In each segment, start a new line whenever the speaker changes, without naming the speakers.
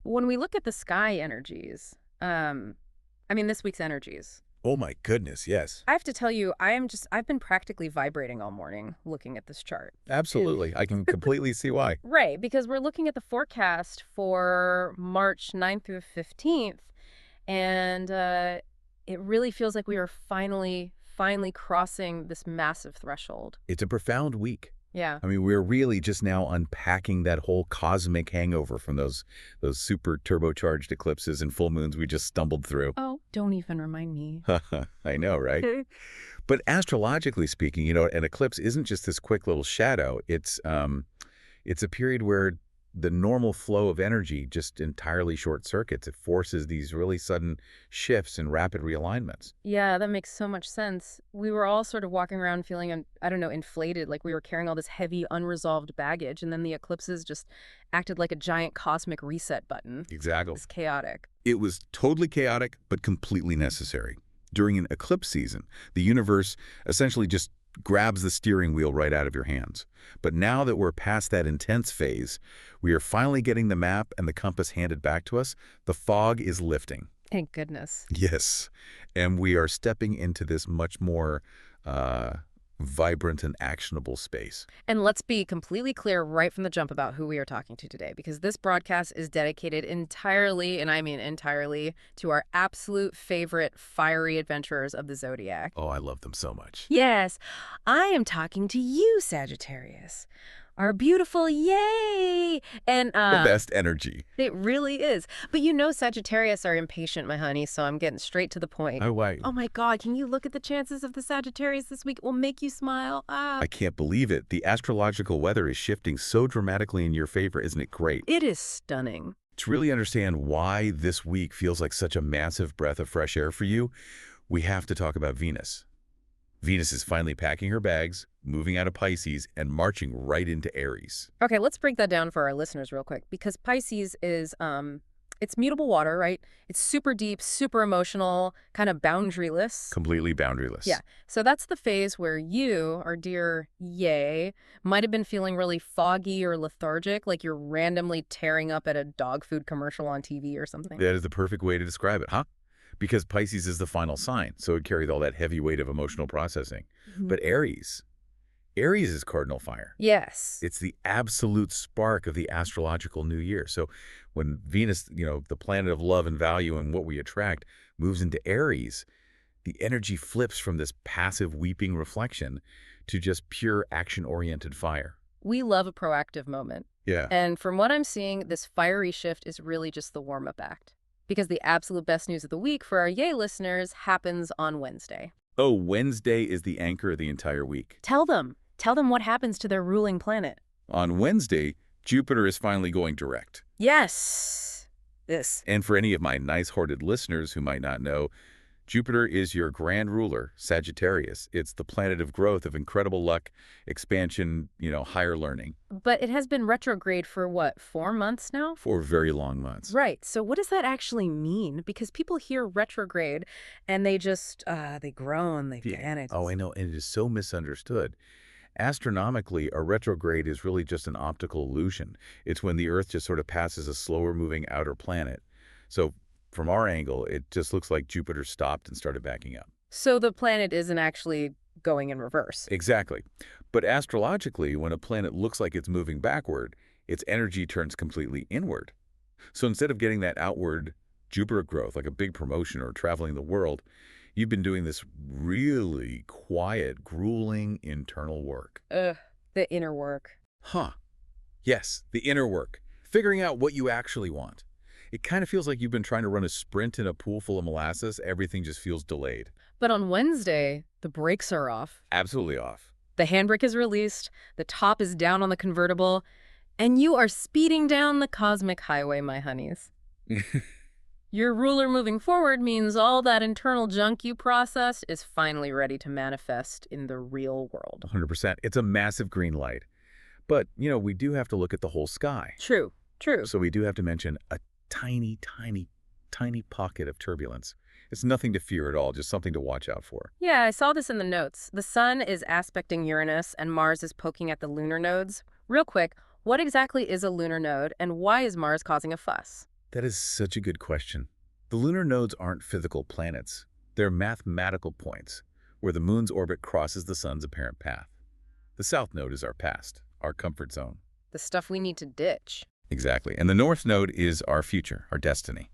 when we look at the sky energies, this week's energies,
Oh my goodness, yes.
I have to tell you, I've been practically vibrating all morning looking at this chart.
Absolutely. I can completely see why.
Right, because we're looking at the forecast for March 9th through 15th, and it really feels like we are finally crossing this massive threshold.
It's a profound week.
Yeah.
I mean, we're really just now unpacking that whole cosmic hangover from those super turbocharged eclipses and full moons we just stumbled through.
Oh, don't even remind me.
I know, right? But astrologically speaking, an eclipse isn't just this quick little shadow. It's a period where the normal flow of energy just entirely short circuits. It forces these really sudden shifts and rapid realignments.
Yeah, that makes so much sense. We were all sort of walking around feeling, I don't know, inflated, like we were carrying all this heavy, unresolved baggage, and then the eclipses just acted like a giant cosmic reset button.
Exactly.
It's chaotic.
It was totally chaotic, but completely necessary. During an eclipse season, the universe essentially just grabs the steering wheel right out of your hands. But now that we're past that intense phase, we are finally getting the map and the compass handed back to us. The fog is lifting.
Thank goodness.
Yes. And we are stepping into this much more vibrant and actionable space.
And let's be completely clear right from the jump about who we are talking to today, because this broadcast is dedicated entirely, and I mean entirely, to our absolute favorite fiery adventurers of the Zodiac.
Oh, I love them so much.
Yes, I am talking to you, Sagittarius. Our beautiful yay! And
The best energy.
it really is. But Sagittarius are impatient, my honey, so I'm getting straight to the point.
Oh, wait.
Oh my God, can you look at the chances of the Sagittarius this week? It will make you smile.
I can't believe it. The astrological weather is shifting so dramatically in your favor. Isn't it great?
It is stunning.
To really understand why this week feels like such a massive breath of fresh air for you, we have to talk about Venus. Venus is finally packing her bags, moving out of Pisces, and marching right into Aries.
Okay, let's break that down for our listeners real quick, because Pisces is, it's mutable water, right? It's super deep, super emotional, kind of boundaryless.
Completely boundaryless.
Yeah. So that's the phase where you, our dear Yay, might have been feeling really foggy or lethargic, like you're randomly tearing up at a dog food commercial on TV or something.
That is the perfect way to describe it, huh? Because Pisces is the final sign, so it carries all that heavy weight of emotional processing. But Aries is cardinal fire.
Yes.
It's the absolute spark of the astrological new year. So when Venus, the planet of love and value and what we attract, moves into Aries, the energy flips from this passive weeping reflection to just pure action-oriented fire.
We love a proactive moment.
Yeah.
And from what I'm seeing, this fiery shift is really just the warm-up act. Because the absolute best news of the week for our Yay listeners happens on Wednesday.
Oh, Wednesday is the anchor of the entire week.
Tell them what happens to their ruling planet.
On Wednesday, Jupiter is finally going direct.
Yes. This.
And for any of my nice-hearted listeners who might not know, Jupiter is your grand ruler, Sagittarius. It's the planet of growth, of incredible luck, expansion, higher learning.
But it has been retrograde for what, 4 months now?
For very long months.
Right. So what does that actually mean? Because people hear retrograde and they just, they groan, they panic.
Oh, I know. And it is so misunderstood. Astronomically, a retrograde is really just an optical illusion. It's when the Earth just sort of passes a slower-moving outer planet. So from our angle, it just looks like Jupiter stopped and started backing up.
So the planet isn't actually going in reverse.
Exactly. But astrologically, when a planet looks like it's moving backward, its energy turns completely inward. So instead of getting that outward Jupiter growth, like a big promotion or traveling the world, you've been doing this really quiet, grueling internal work.
The inner work.
Huh. Yes, the inner work. Figuring out what you actually want. It kind of feels like you've been trying to run a sprint in a pool full of molasses. Everything just feels delayed.
But on Wednesday, the brakes are off.
Absolutely off.
The handbrake is released, the top is down on the convertible, and you are speeding down the cosmic highway, my honeys. Your ruler moving forward means all that internal junk you processed is finally ready to manifest in the real world.
100%. It's a massive green light. But, we do have to look at the whole sky.
True.
So we do have to mention a tiny, tiny, tiny pocket of turbulence. It's nothing to fear at all, just something to watch out for.
Yeah, I saw this in the notes. The sun is aspecting Uranus and Mars is poking at the lunar nodes. Real quick, what exactly is a lunar node and why is Mars causing a fuss?
That is such a good question. The lunar nodes aren't physical planets. They're mathematical points, where the moon's orbit crosses the sun's apparent path. The south node is our past, our comfort zone.
The stuff we need to ditch.
Exactly. And the north node is our future, our destiny.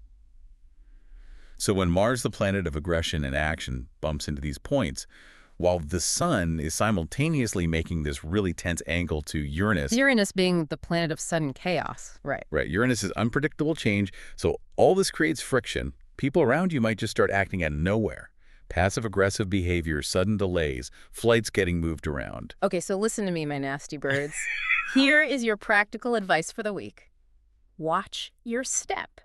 So when Mars, the planet of aggression and action, bumps into these points, while the sun is simultaneously making this really tense angle to Uranus.
Uranus being the planet of sudden chaos, right?
Right. Uranus is unpredictable change, so all this creates friction. People around you might just start acting out of nowhere. Passive-aggressive behavior, sudden delays, flights getting moved around.
Okay, so listen to me, my nasty birds. Here is your practical advice for the week. Watch your step.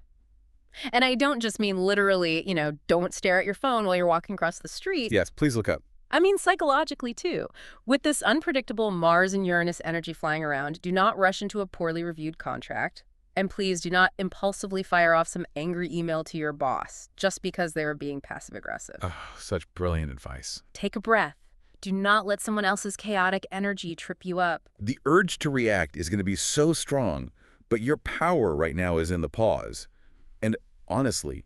And I don't just mean literally, don't stare at your phone while you're walking across the street.
Yes, please look up.
I mean psychologically, too. With this unpredictable Mars and Uranus energy flying around, do not rush into a poorly reviewed contract. And please do not impulsively fire off some angry email to your boss just because they were being passive-aggressive.
Oh, such brilliant advice.
Take a breath. Do not let someone else's chaotic energy trip you up.
The urge to react is going to be so strong, but your power right now is in the pause. And honestly,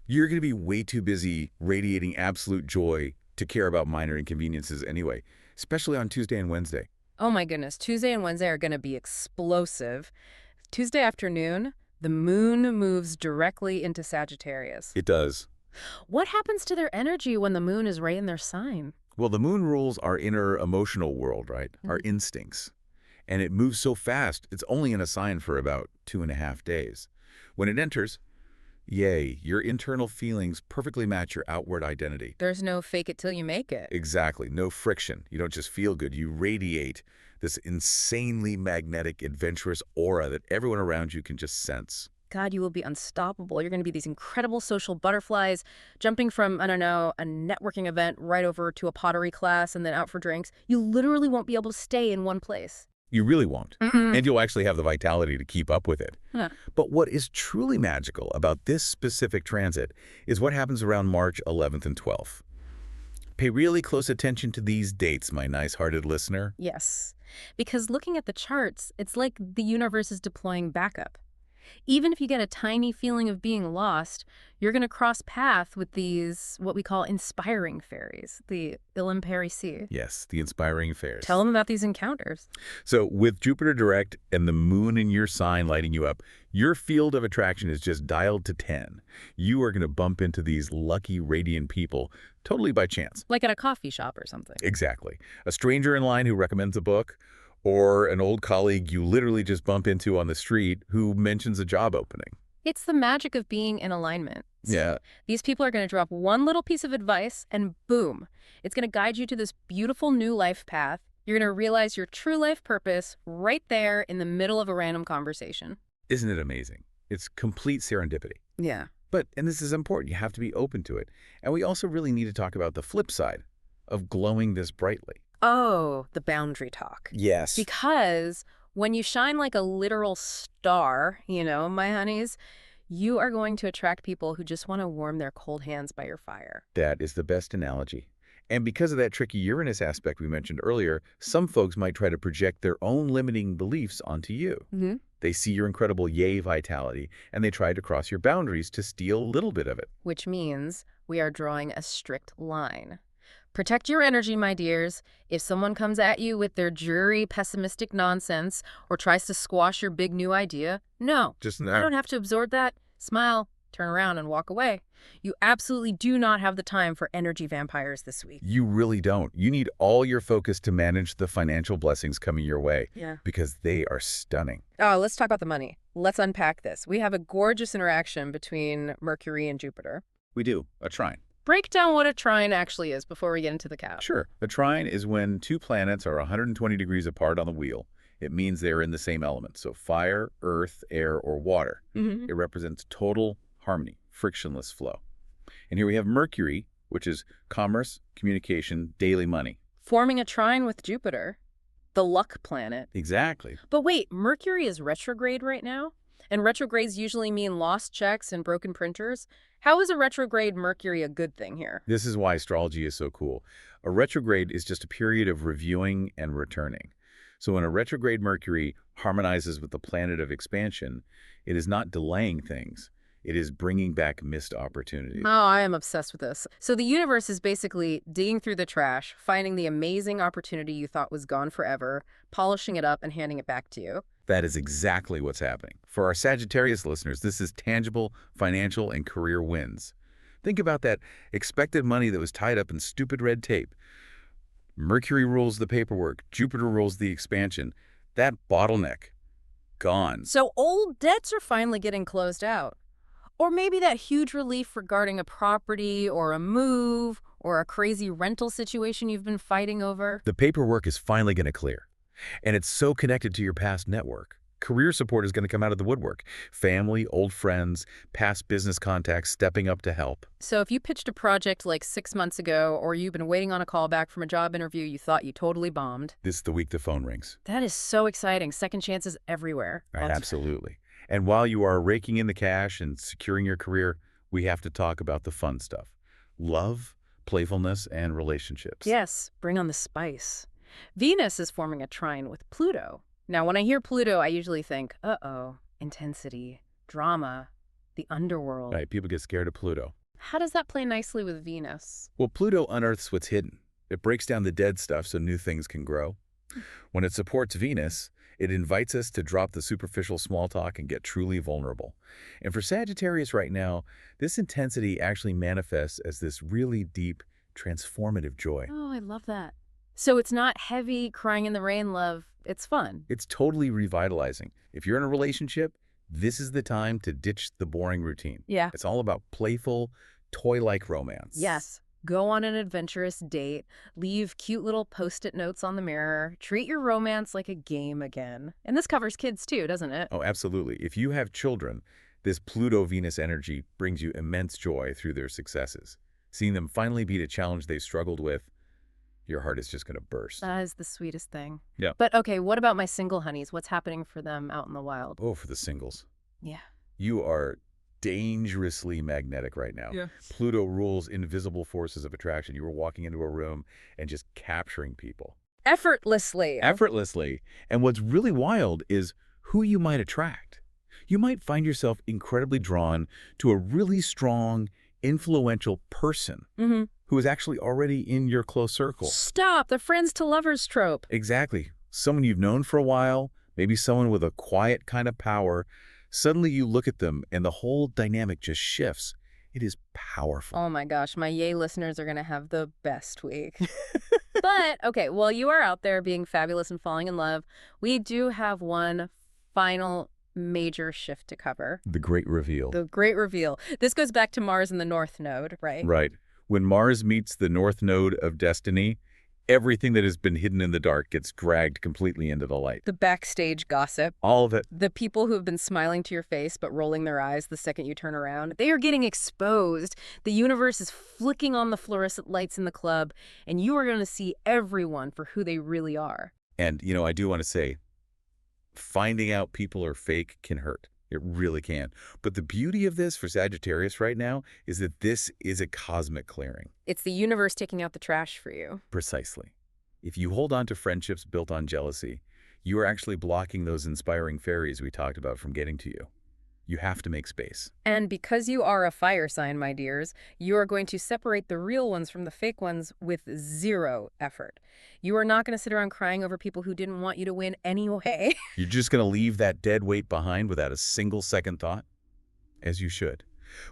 you're going to be way too busy radiating absolute joy to care about minor inconveniences anyway, especially on Tuesday and Wednesday.
Oh my goodness, Tuesday and Wednesday are going to be explosive. Tuesday afternoon, the moon moves directly into Sagittarius.
It does.
What happens to their energy when the moon is right in their sign?
Well, the moon rules our inner emotional world, right? Our instincts. And it moves so fast, it's only in a sign for about 2.5 days. When it enters, yay, your internal feelings perfectly match your outward identity.
There's no fake it till you make it.
Exactly. No friction. You don't just feel good. You radiate this insanely magnetic, adventurous aura that everyone around you can just sense.
God, you will be unstoppable. You're going to be these incredible social butterflies, jumping from, I don't know, a networking event right over to a pottery class and then out for drinks. You literally won't be able to stay in one place.
You really won't.
Mm-mm.
And you'll actually have the vitality to keep up with it.
Huh.
But what is truly magical about this specific transit is what happens around March 11th and 12th. Pay really close attention to these dates, my nice-hearted listener.
Yes, because looking at the charts, it's like the universe is deploying backup. Even if you get a tiny feeling of being lost, you're going to cross path with these, what we call inspiring fairies, the Illimperi.
Yes, the inspiring fairs.
Tell them about these encounters.
So with Jupiter direct and the moon in your sign lighting you up, your field of attraction is just dialed to 10. You are going to bump into these lucky, radiant people totally by chance.
Like at a coffee shop or something.
Exactly. A stranger in line who recommends a book, or an old colleague you literally just bump into on the street who mentions a job opening.
It's the magic of being in alignment.
Yeah.
These people are going to drop one little piece of advice and boom, it's going to guide you to this beautiful new life path. You're going to realize your true life purpose right there in the middle of a random conversation.
Isn't it amazing? It's complete serendipity.
Yeah.
But, and this is important, you have to be open to it. And we also really need to talk about the flip side of glowing this brightly.
Oh, the boundary talk.
Yes.
Because when you shine like a literal star, my honeys, you are going to attract people who just want to warm their cold hands by your fire.
That is the best analogy. And because of that tricky Uranus aspect we mentioned earlier, some folks might try to project their own limiting beliefs onto you.
Mm-hmm.
They see your incredible yay vitality, and they try to cross your boundaries to steal a little bit of it.
Which means we are drawing a strict line. Protect your energy, my dears. If someone comes at you with their dreary, pessimistic nonsense or tries to squash your big new idea, no.
Just
You
now.
don't have to absorb that. Smile, turn around, and walk away. You absolutely do not have the time for energy vampires this week.
You really don't. You need all your focus to manage the financial blessings coming your way.
Yeah.
Because they are stunning.
Oh, let's talk about the money. Let's unpack this. We have a gorgeous interaction between Mercury and Jupiter.
We do. A trine.
Break down what a trine actually is before we get into the cap.
Sure. A trine is when two planets are 120 degrees apart on the wheel. It means they're in the same element. So fire, earth, air, or water.
Mm-hmm.
It represents total harmony, frictionless flow. And here we have Mercury, which is commerce, communication, daily money.
Forming a trine with Jupiter, the luck planet.
Exactly.
But wait, Mercury is retrograde right now? And retrogrades usually mean lost checks and broken printers. How is a retrograde Mercury a good thing here?
This is why astrology is so cool. A retrograde is just a period of reviewing and returning. So when a retrograde Mercury harmonizes with the planet of expansion, it is not delaying things. It is bringing back missed opportunities.
Oh, I am obsessed with this. So the universe is basically digging through the trash, finding the amazing opportunity you thought was gone forever, polishing it up and handing it back to you.
That is exactly what's happening. For our Sagittarius listeners, this is tangible financial and career wins. Think about that expected money that was tied up in stupid red tape. Mercury rules the paperwork. Jupiter rules the expansion. That bottleneck, gone.
So old debts are finally getting closed out. Or maybe that huge relief regarding a property or a move or a crazy rental situation you've been fighting over.
The paperwork is finally going to clear. And it's so connected to your past network. Career support is going to come out of the woodwork. Family, old friends, past business contacts stepping up to help.
So if you pitched a project like 6 months ago, or you've been waiting on a call back from a job interview you thought you totally bombed.
This is the week the phone rings.
That is so exciting. Second chances everywhere.
Right, absolutely. And while you are raking in the cash and securing your career, we have to talk about the fun stuff. Love, playfulness, and relationships.
Yes, bring on the spice. Venus is forming a trine with Pluto. Now, when I hear Pluto, I usually think, uh-oh, intensity, drama, the underworld.
Right, people get scared of Pluto.
How does that play nicely with Venus?
Well, Pluto unearths what's hidden. It breaks down the dead stuff so new things can grow. When it supports Venus, it invites us to drop the superficial small talk and get truly vulnerable. And for Sagittarius right now, this intensity actually manifests as this really deep, transformative joy.
Oh, I love that. So it's not heavy, crying in the rain love. It's fun.
It's totally revitalizing. If you're in a relationship, this is the time to ditch the boring routine.
Yeah.
It's all about playful, toy-like romance.
Yes. Go on an adventurous date, leave cute little Post-it notes on the mirror, treat your romance like a game again. And this covers kids too, doesn't it?
Oh, absolutely. If you have children, this Pluto-Venus energy brings you immense joy through their successes. Seeing them finally beat a challenge they've struggled with, your heart is just going to burst.
That is the sweetest thing.
Yeah.
But okay, what about my single honeys? What's happening for them out in the wild?
Oh, for the singles.
Yeah.
You are dangerously magnetic right now.
Yeah.
Pluto rules invisible forces of attraction. You were walking into a room and just capturing people.
Effortlessly.
Effortlessly. And what's really wild is who you might attract. You might find yourself incredibly drawn to a really strong, influential person who is actually already in your close circle.
Stop, the friends to lovers trope.
Exactly. Someone you've known for a while, maybe someone with a quiet kind of power. Suddenly you look at them and the whole dynamic just shifts. It is powerful.
Oh my gosh, my Yay listeners are going to have the best week. But, okay, while you are out there being fabulous and falling in love, we do have one final major shift to cover.
The great reveal.
The great reveal. This goes back to Mars and the North Node, right?
Right. When Mars meets the North Node of destiny, everything that has been hidden in the dark gets dragged completely into the light.
The backstage gossip.
All of it.
The people who have been smiling to your face but rolling their eyes the second you turn around, they are getting exposed. The universe is flicking on the fluorescent lights in the club, and you are going to see everyone for who they really are.
And, you know, I do want to say, finding out people are fake can hurt. It really can. But the beauty of this for Sagittarius right now is that this is a cosmic clearing.
It's the universe taking out the trash for you.
Precisely. If you hold on to friendships built on jealousy, you are actually blocking those inspiring fairies we talked about from getting to you. You have to make space.
And because you are a fire sign, my dears, you are going to separate the real ones from the fake ones with zero effort. You are not going to sit around crying over people who didn't want you to win anyway.
You're just going to leave that dead weight behind without a single second thought? As you should.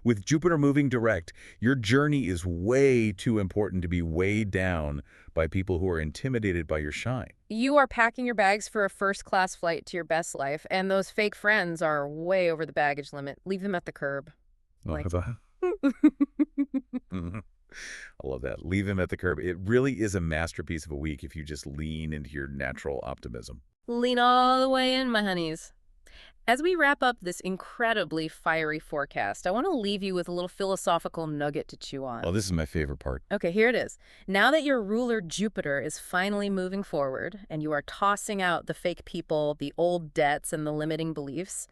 With Jupiter moving direct, your journey is way too important to be weighed down by people who are intimidated by your shine.
You are packing your bags for a first-class flight to your best life, and those fake friends are way over the baggage limit. Leave them at the curb.
I love that. Leave them at the curb. It really is a masterpiece of a week if you just lean into your natural optimism.
Lean all the way in, my honeys. As we wrap up this incredibly fiery forecast, I want to leave you with a little philosophical nugget to chew on.
Well, this is my favorite part.
Okay, here it is. Now that your ruler Jupiter is finally moving forward and you are tossing out the fake people, the old debts, and the limiting beliefs,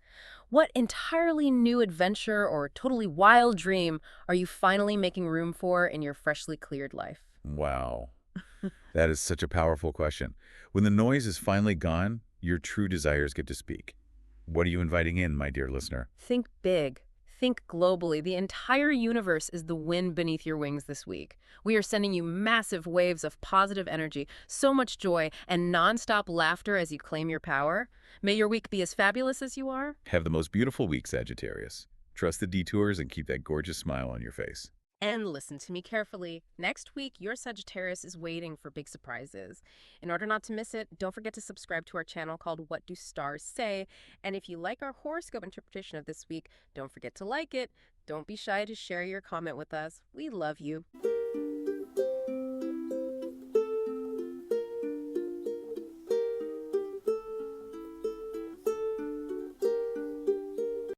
what entirely new adventure or totally wild dream are you finally making room for in your freshly cleared life?
Wow. That is such a powerful question. When the noise is finally gone, your true desires get to speak. What are you inviting in, my dear listener?
Think big. Think globally. The entire universe is the wind beneath your wings this week. We are sending you massive waves of positive energy, so much joy, and nonstop laughter as you claim your power. May your week be as fabulous as you are.
Have the most beautiful week, Sagittarius. Trust the detours and keep that gorgeous smile on your face.
And listen to me carefully. Next week, your Sagittarius is waiting for big surprises. In order not to miss it, don't forget to subscribe to our channel called What Do Stars Say? And if you like our horoscope interpretation of this week, don't forget to like it. Don't be shy to share your comment with us. We love you.